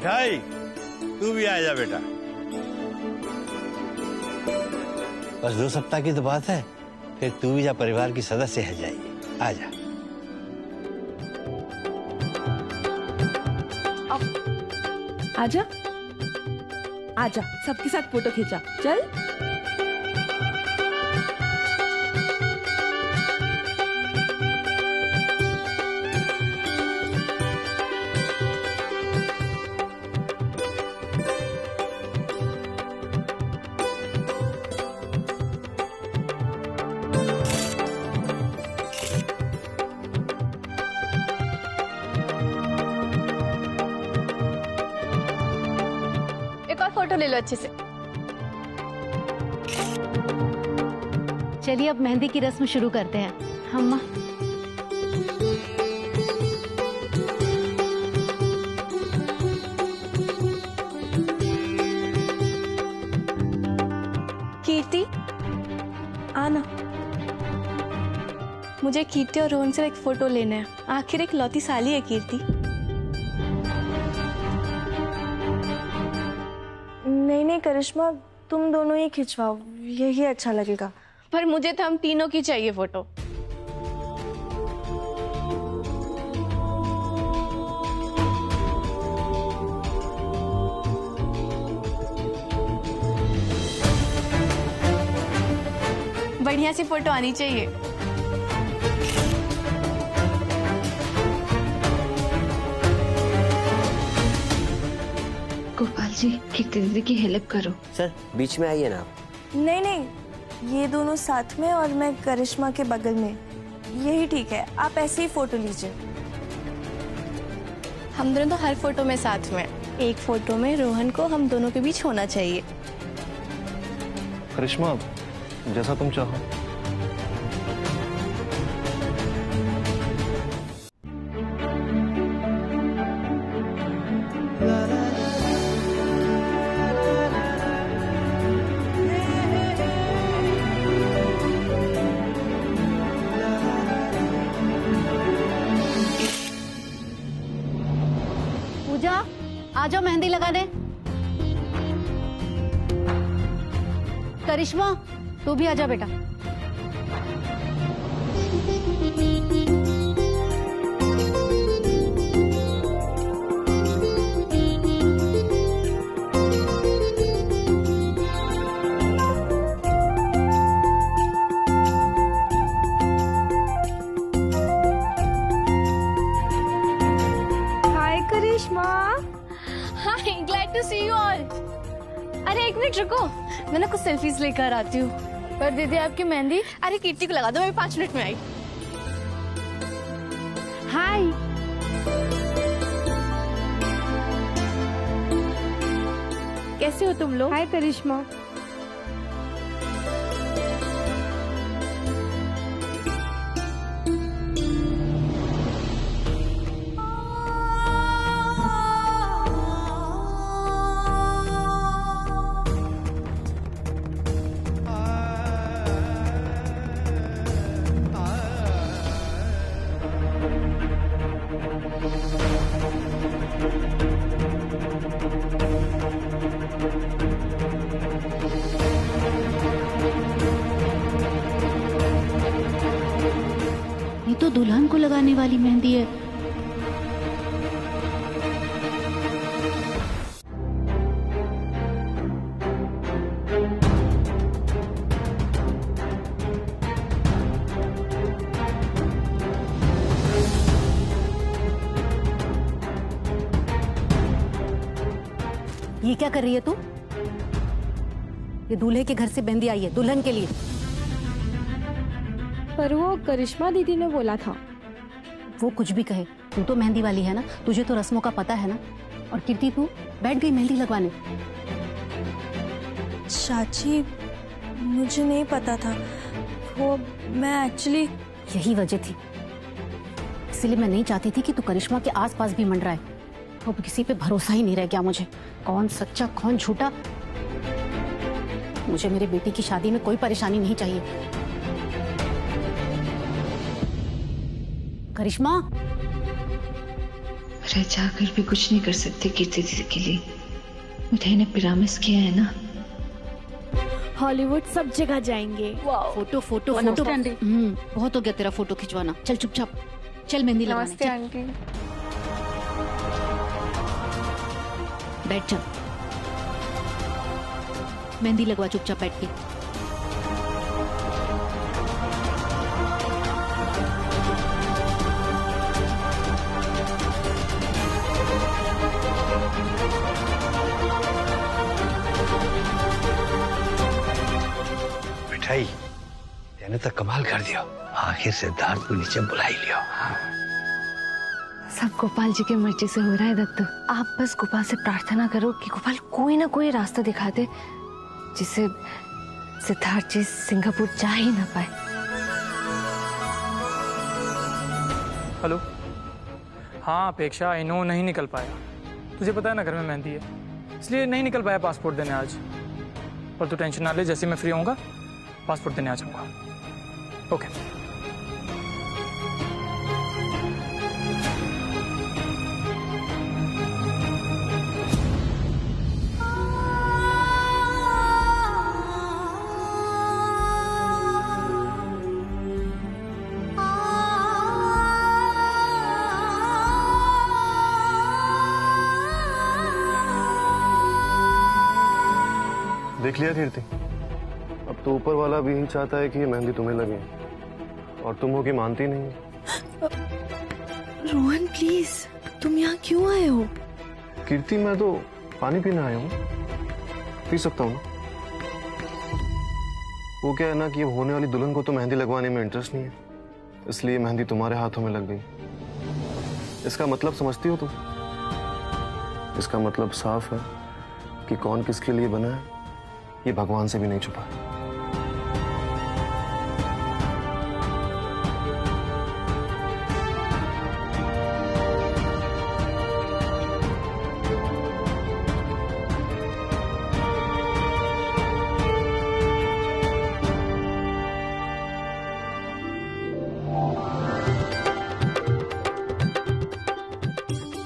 मिठाई तू भी आ जा बेटा। बस 2 सप्ताह की तो बात है, फिर तू भी जा परिवार की सदस्य है जाएगी। आ जा। आजा आजा, सबके साथ फोटो खींचा। चल फोटो ले लो अच्छे से। चलिए अब मेहंदी की रस्म शुरू करते हैं। अम्मा कीर्ति आना, मुझे कीर्ति और रोहन से एक फोटो लेना है। आखिर एक लौती साली है कीर्ति। नहीं करिश्मा, तुम दोनों ही खिंचवाओ, यही अच्छा लगेगा। पर मुझे तो हम तीनों की चाहिए फोटो। बढ़िया सी फोटो आनी चाहिए। गोपाल जी, कीर्ति दीदी की हेल्प करो। सर बीच में आइए ना आप। नहीं, ये दोनों साथ में और मैं करिश्मा के बगल में, यही ठीक है। आप ऐसे ही फोटो लीजिए। हम दोनों तो हर फोटो में साथ में, एक फोटो में रोहन को हम दोनों के बीच होना चाहिए। करिश्मा, जैसा तुम चाहो। पूजा, आ जाओ मेहंदी लगाने। करिश्मा, तू भी आजा बेटा। Hi Karishma. Hi, glad to see you all. अरे एक मिनट रुको, मैं ना कुछ सेल्फीज लेकर आती हूँ। पर दीदी आपकी मेहंदी। अरे कीर्ति को लगा दो, मैं 5 मिनट में आई। हाय, कैसे हो तुम लोग? हाय करिश्मा। ये तो दुल्हन को लगाने वाली मेहंदी है। ये क्या कर रही है तू? ये दूल्हे के घर से मेहंदी आई है दुल्हन के लिए। पर वो करिश्मा दीदी ने बोला था। वो कुछ भी कहे, तू तो मेहंदी वाली है ना, तुझे तो रस्मों का पता है ना। और कीर्ति, तू बैठ गई मेहंदी लगवाने। चाची, मुझे नहीं पता था। वो मैं एक्चुअली, यही वजह थी, इसलिए मैं नहीं चाहती थी कि तू करिश्मा के आसपास भी मंडराए। अब किसी पे भरोसा ही नहीं रह गया मुझे, कौन सच्चा कौन झूठा। मुझे मेरे बेटी की शादी में कोई परेशानी नहीं चाहिए। मेरे मैं चाहकर भी कुछ नहीं कर सकते कीर्ति दीदी के लिए। मिठाई ने प्रॉमिस किया है ना। हॉलीवुड सब जगह जाएंगे। फोटो फोटो फोटो बहुत हो गया तेरा फोटो खिंचवाना। चल चुपचाप चल मेहंदी लगाने। नमस्ते आंटी। बैठ जा, मेहंदी लगवा चुपचाप बैठ के। मिठाई तेने तो कमाल कर दिया, आखिर सिद्धार्थ को नीचे बुला ही लिया। सब गोपाल जी की मर्जी से हो रहा है दत्तू। आप बस गोपाल से प्रार्थना करो कि गोपाल कोई ना कोई रास्ता दिखा दे जिससे सिद्धार्थ जी सिंगापुर जा ही ना पाए। हेलो, हाँ अपेक्षा, आई नो नहीं निकल पाया। तुझे पता है ना घर में मेहंदी है, इसलिए नहीं निकल पाया पासपोर्ट देने आज। पर तू टेंशन ना ले, जैसे मैं फ्री होऊंगा पासपोर्ट देने आ जाऊंगा। ओके। देख लिया कीर्ति, अब तो ऊपर वाला भी यही चाहता है कि ये मेहंदी तुम्हें लगे और तुम हो कि मानती नहीं। रोहन प्लीज, तुम यहाँ क्यों आए हो? कीर्ति मैं तो पानी पीने आया हूँ, पी सकता हूँ ना। वो क्या है ना कि होने वाली दुल्हन को तो मेहंदी लगवाने में इंटरेस्ट नहीं है, इसलिए मेहंदी तुम्हारे हाथों में लग गई। इसका मतलब समझती हो तुम? इसका मतलब साफ है कि कौन किसके लिए बना है ये भगवान से भी नहीं छुपा।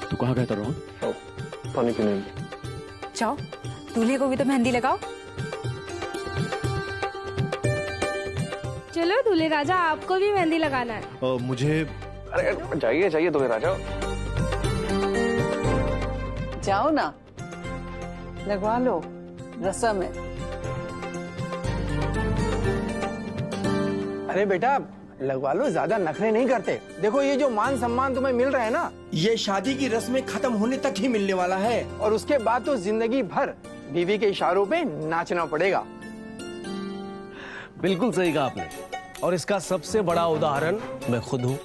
तू कहाँ गया था रोहन? पानी पीने। जाओ, दूल्हे को भी तो मेहंदी लगाओ। चलो दूल्हे राजा, आपको भी मेहंदी लगाना है। मुझे अरे जाइए जाइए दूल्हे राजा। जाओ ना, लगवा लो रस्म है। अरे बेटा लगवा लो, ज्यादा नखरे नहीं करते। देखो ये जो मान सम्मान तुम्हें मिल रहा है ना, ये शादी की रस्में खत्म होने तक ही मिलने वाला है, और उसके बाद तो जिंदगी भर बीवी के इशारों पे नाचना पड़ेगा। बिल्कुल सही कहा आपने, और इसका सबसे बड़ा उदाहरण मैं खुद हूँ।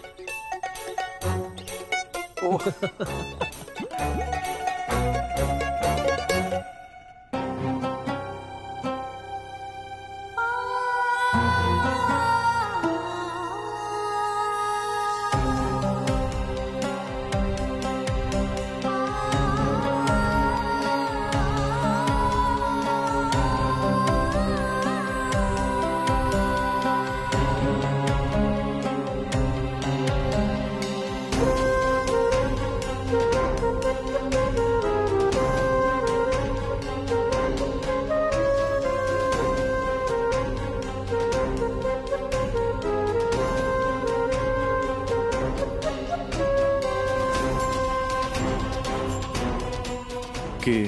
के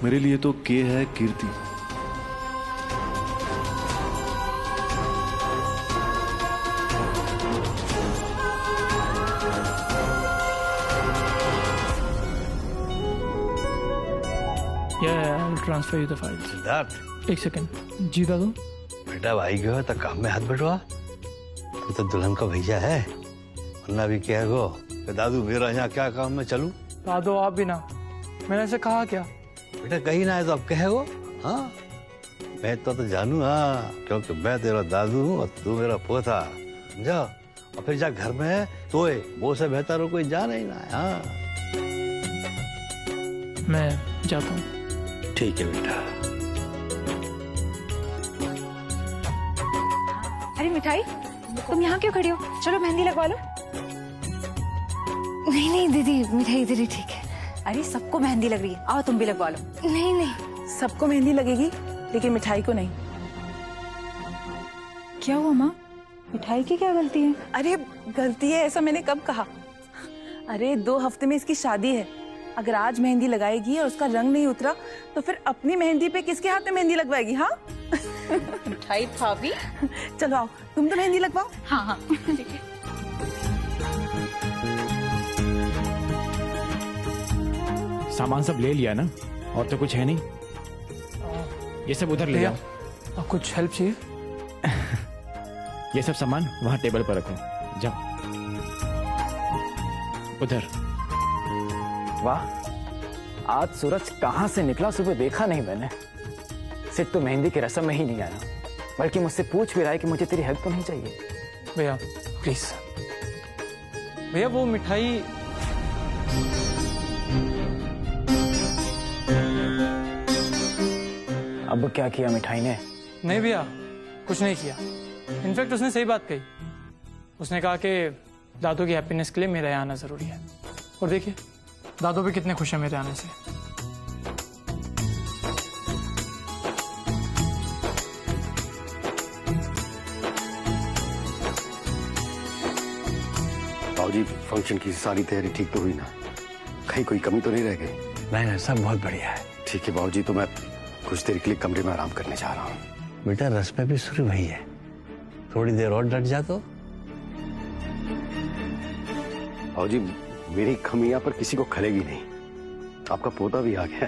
मेरे लिए तो के है Kirti. Transfer you the files. Siddharth एक सेकंड जी दादू। बेटा भाई गयो तो काम में हाथ बटवा, तू तो दुल्हन का भैया है, वरना भी क्या गो कि दादू मेरा यहाँ क्या काम में चलूं। दादू आप भी ना, मैंने ऐसे कहा क्या? बेटा कहीं ना है तो अब कहेगो। हाँ मैं तो जानू, हाँ क्योंकि मैं तेरा दादू हूँ और तू मेरा पोता, समझा। और फिर जा घर में है तो वो से बेहतर हो कोई जान ही ना है। हाँ मैं जाता हूँ। ठीक है बेटा। अरे मिठाई, तुम यहाँ क्यों खड़ी हो? चलो मेहंदी लगवा लो। नहीं नहीं दीदी, मिठाई इधर ही ठीक है। अरे सबको मेहंदी लग रही है, आओ तुम भी लगवा लो। नहीं नहीं, सबको मेहंदी लगेगी लेकिन मिठाई को नहीं। क्या हुआ माँ, मिठाई की क्या गलती है? अरे गलती है ऐसा मैंने कब कहा? अरे 2 हफ्ते में इसकी शादी है, अगर आज मेहंदी लगाएगी और उसका रंग नहीं उतरा तो फिर अपनी मेहंदी पे किसके हाथ में मेहंदी लगवाएगी? हाँ मिठाई भाभी, चलो आओ, तुम तो मेहंदी लगवाओ। हाँ हाँ ठीक है। सामान सब ले लिया ना? और तो कुछ है नहीं? ये सब उधर ले आओ। और कुछ हेल्प चाहिए? ये सब सामान वहां टेबल पर रखो, जाओ उधर। वाह, आज सूरज कहाँ से निकला सुबह देखा नहीं मैंने। सिर्फ तो मेहंदी की रस्म में ही नहीं आया, बल्कि मुझसे पूछ भी रहा है कि मुझे तेरी हेल्प तो नहीं चाहिए। भैया प्लीज, भैया वो मिठाई अब क्या किया मिठाई ने? नहीं भैया, कुछ नहीं किया। इनफैक्ट उसने सही बात कही। उसने कहा कि दादू की हैप्पीनेस के लिए मेरा यहाँ आना जरूरी है। और देखिए दादू भी कितने खुश है मेरे आने से। बाबूजी, फंक्शन की सारी तैयारी ठीक तो हुई ना? कहीं कोई कमी तो नहीं रह गई? नहीं, सब बहुत बढ़िया है। ठीक है बाबूजी, तो मैं कुछ देर के लिए कमरे में आराम करने जा रहा हूँ। बेटा रस्में भी शुरू हुई है, थोड़ी देर और डट जा तो। बाबूजी, मेरी खमियां पर किसी को खलेगी नहीं। आपका पोता भी आ गया।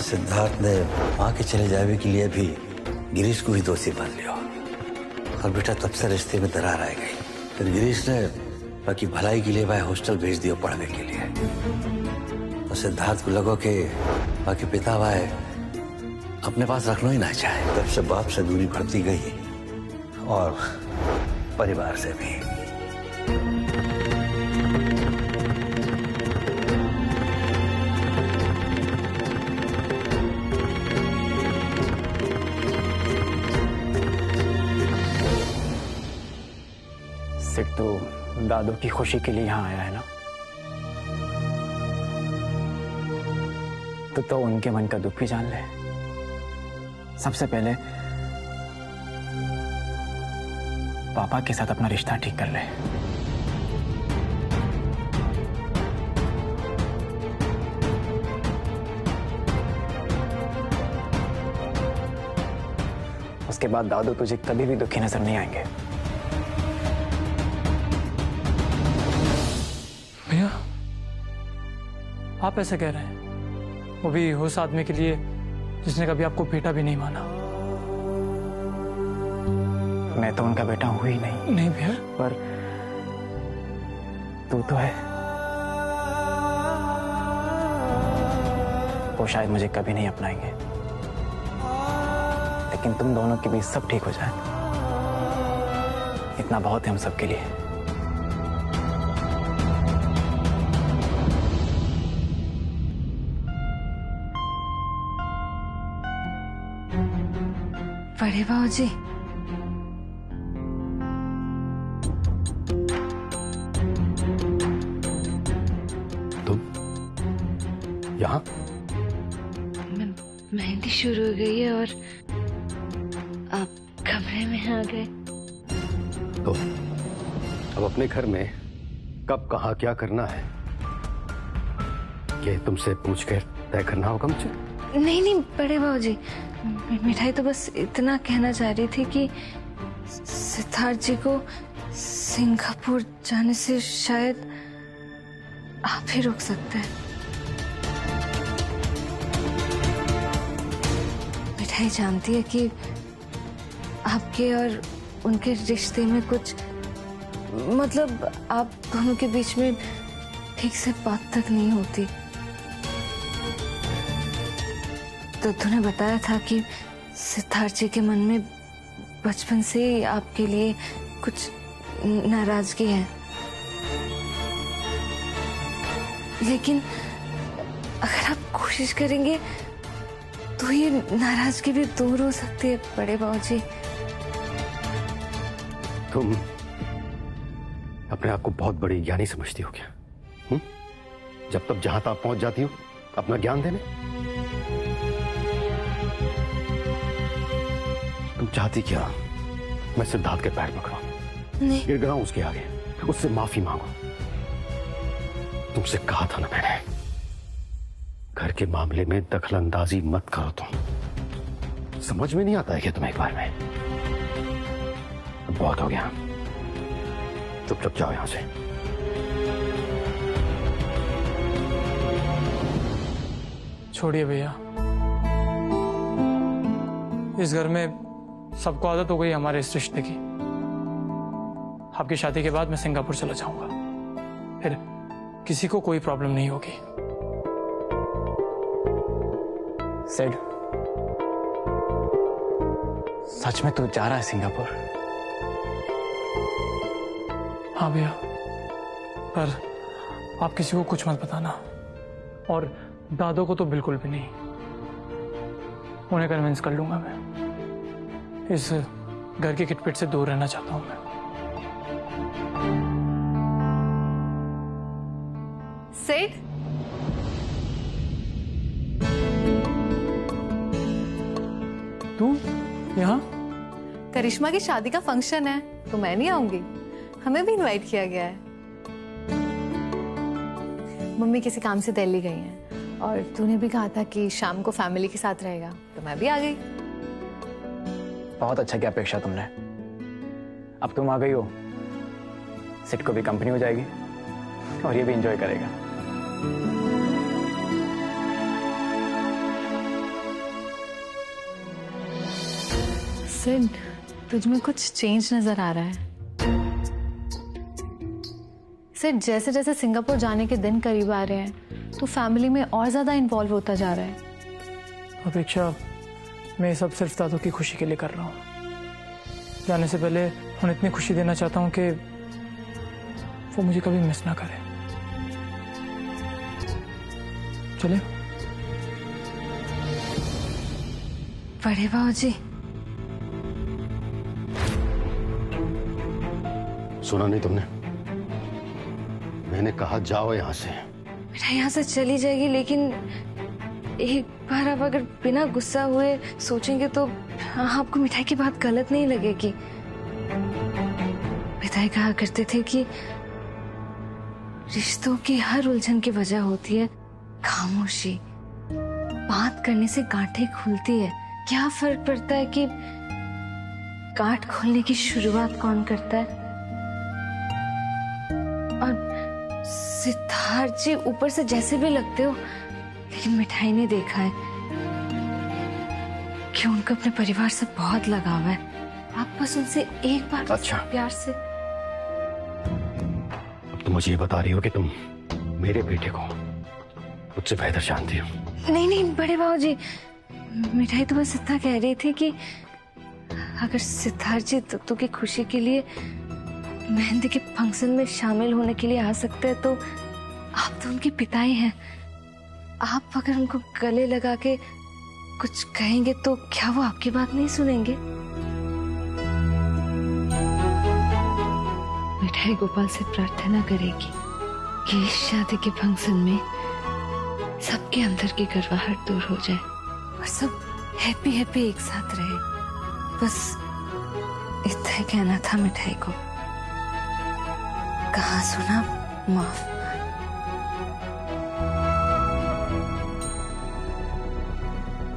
सिद्धार्थ ने माँ के चले जाने के लिए भी गिरीश को ही दोषी मान लिया, और बेटा तब से रिश्ते में दरार आ गई। फिर गिरीश ने बाकी भलाई के लिए वह हॉस्टल भेज दिया पढ़ने के लिए। तो सिद्धार्थ को लगो कि बाकी पिता वह अपने पास रखना ही ना चाहे। तब से बाप से दूरी बढ़ती गई और परिवार से भी। सिर्फ तो दादू की खुशी के लिए यहाँ आया है ना? तो उनके मन का दुख भी जान ले। सबसे पहले पापा के साथ अपना रिश्ता ठीक कर ले। उसके बाद दादू तुझे कभी भी दुखी नजर नहीं आएंगे। भैया आप ऐसे कह रहे हैं, वो भी उस आदमी के लिए जिसने कभी आपको बेटा भी नहीं माना। मैं तो उनका बेटा हूं ही नहीं। नहीं भैया, पर तू तो है। वो शायद मुझे कभी नहीं अपनाएंगे, लेकिन तुम दोनों के बीच सब ठीक हो जाए, इतना बहुत है हम सबके लिए। बड़े बाबूजी, तुम यहाँ? मेहंदी शुरू हो गई है और आप कमरे में आ गए। तो अब अपने घर में कब कहाँ क्या करना है ये तुमसे पूछकर तय करना होगा मुझे। नहीं नहीं बड़े बाबूजी, मिठाई तो बस इतना कहना चाह रही थी कि सिद्धार्थ जी को सिंगापुर जाने से शायद आप ही रोक सकते हैं। मिठाई जानती है कि आपके और उनके रिश्ते में कुछ, मतलब आप दोनों के बीच में ठीक से बात तक नहीं होती। दुद्धू ने बताया था कि सिद्धार्थ जी के मन में बचपन से ही आपके लिए कुछ नाराजगी है, लेकिन अगर आप कोशिश करेंगे तो ये नाराजगी भी दूर हो सकती है बड़े बाबूजी। तुम अपने आप को बहुत बड़ी ज्ञानी समझती हो क्या? जब तक जहां तक पहुंच जाती हो अपना ज्ञान देने। तुम चाहती क्या मैं सिद्धार्थ के पैर पकड़ाऊं, नहीं गिड़गिड़ाऊं उसके आगे, उससे माफी मांगू? तुमसे कहा था ना मैंने, घर के मामले में दखलंदाजी मत करो। तुम समझ में नहीं आता है क्या तुम्हें एक बार में? बहुत हो गया, चुपचाप जाओ यहां से। छोड़िए भैया, इस घर में सबको आदत हो गई हमारे इस रिश्ते की। आपकी शादी के बाद मैं सिंगापुर चला जाऊंगा, फिर किसी को कोई प्रॉब्लम नहीं होगी। सेड, सच में तू जा रहा है सिंगापुर? हाँ भैया, पर आप किसी को कुछ मत बताना, और दादो को तो बिल्कुल भी नहीं। उन्हें कन्विंस कर लूंगा मैं। इस घर की खिटपिट से दूर रहना चाहता हूं मैं। सेठ, तू यहाँ? करिश्मा की शादी का फंक्शन है तो मैं नहीं आऊंगी, हमें भी इनवाइट किया गया है। मम्मी किसी काम से दिल्ली गई हैं और तूने भी कहा था कि शाम को फैमिली के साथ रहेगा, तो मैं भी आ गई। बहुत अच्छा किया अपेक्षा तुमने। अब तुम आ गई हो, सिट को भी कंपनी हो जाएगी और ये भी एंजॉय करेगा। सिड, तुझ में कुछ चेंज नजर आ रहा है। सिड, जैसे जैसे सिंगापुर जाने के दिन करीब आ रहे हैं तो फैमिली में और ज्यादा इन्वॉल्व होता जा रहा है। अपेक्षा, मैं ये सब सिर्फ दादू की खुशी के लिए कर रहा हूँ। जाने से पहले उन्हें इतनी खुशी देना चाहता हूँ कि वो मुझे कभी मिस ना करे। चले? बड़े बाबूजी, सुना नहीं तुमने? मैंने कहा जाओ यहां से। बेटा यहाँ से चली जाएगी, लेकिन एक बार आप अगर बिना गुस्सा हुए सोचेंगे तो आपको मिठाई की बात गलत नहीं लगेगी। पिताजी कहा करते थे कि रिश्तों की हर उलझन की वजह होती है खामोशी। बात करने से गांठें खुलती है। क्या फर्क पड़ता है कि गांठ खोलने की शुरुआत कौन करता है? और सिद्धार्थ जी ऊपर से जैसे भी लगते हो, लेकिन मिठाई ने देखा है कि उनको अपने परिवार से बहुत लगाव है। आप बस उनसे एक बार अच्छा, प्यार से। अब तुम मुझे ये बता रही हो कि तुम मेरे बेटे को मुझसे बेहतर जानती हो? नहीं नहीं बड़े बाबूजी, मिठाई तो बस इतना कह रही थी कि अगर सिद्धार्थ जी तुत्तू की खुशी के लिए मेहंदी के फंक्शन में शामिल होने के लिए आ सकते हैं तो आप तो उनके पिता ही हैं। आप अगर उनको गले लगा के कुछ कहेंगे तो क्या वो आपकी बात नहीं सुनेंगे? मिठाई गोपाल से प्रार्थना करेगी कि इस शादी के फंक्शन में सबके अंदर की गर्वाहट दूर हो जाए और सब हैप्पी हैप्पी एक साथ रहे। बस इतना ही कहना था मिठाई को। कहा सुना माफ।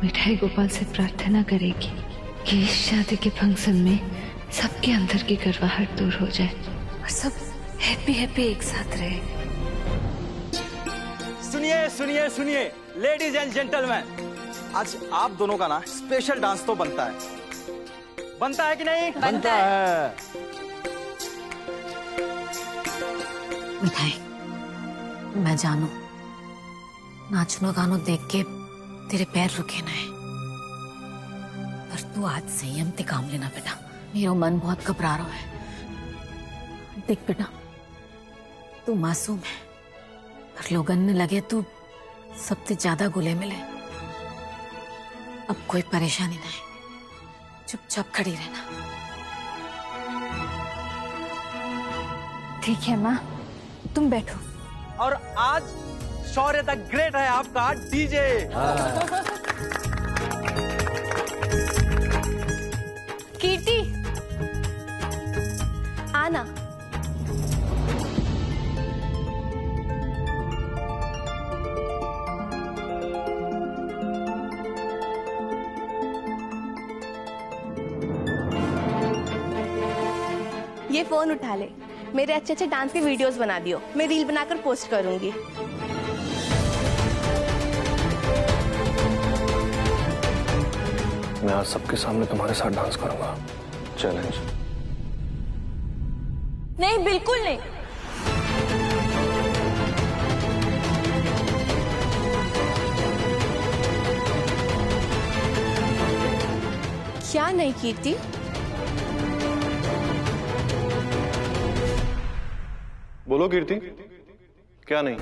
मिठाई गोपाल से प्रार्थना करेगी कि इस शादी के फंक्शन में सबके अंदर की गर्वाहट दूर हो जाए और सब हैप्पी हैप्पी एक साथ रहे। सुनिए सुनिए सुनिए लेडीज एंड जेंटलमैन, आज आप दोनों का ना स्पेशल डांस तो बनता है कि नहीं? बनता है। मिठाई, मैं जानू नाचनो गानो देख के तेरे पैर रुके ना है, पर तू आज संयम ते काम लेना बेटा। मेरा मन बहुत घबरा रहा है। देख बेटा, तू मासूम है, पर लोगन ने लगे तू सबसे ज्यादा गुले मिले। अब कोई परेशानी नहीं, चुपचाप खड़ी रहना। ठीक है माँ, तुम बैठो। और आज शौर्य द ग्रेट है आपका डीजे। कीर्ति, आना। ये फोन उठा ले, मेरे अच्छे अच्छे डांस के वीडियोस बना दियो, मैं रील बनाकर पोस्ट करूंगी। मैं आज सबके सामने तुम्हारे साथ डांस करूंगा। चैलेंज। नहीं, बिल्कुल नहीं। क्या नहीं कीर्ति? बोलो कीर्ति, क्या नहीं?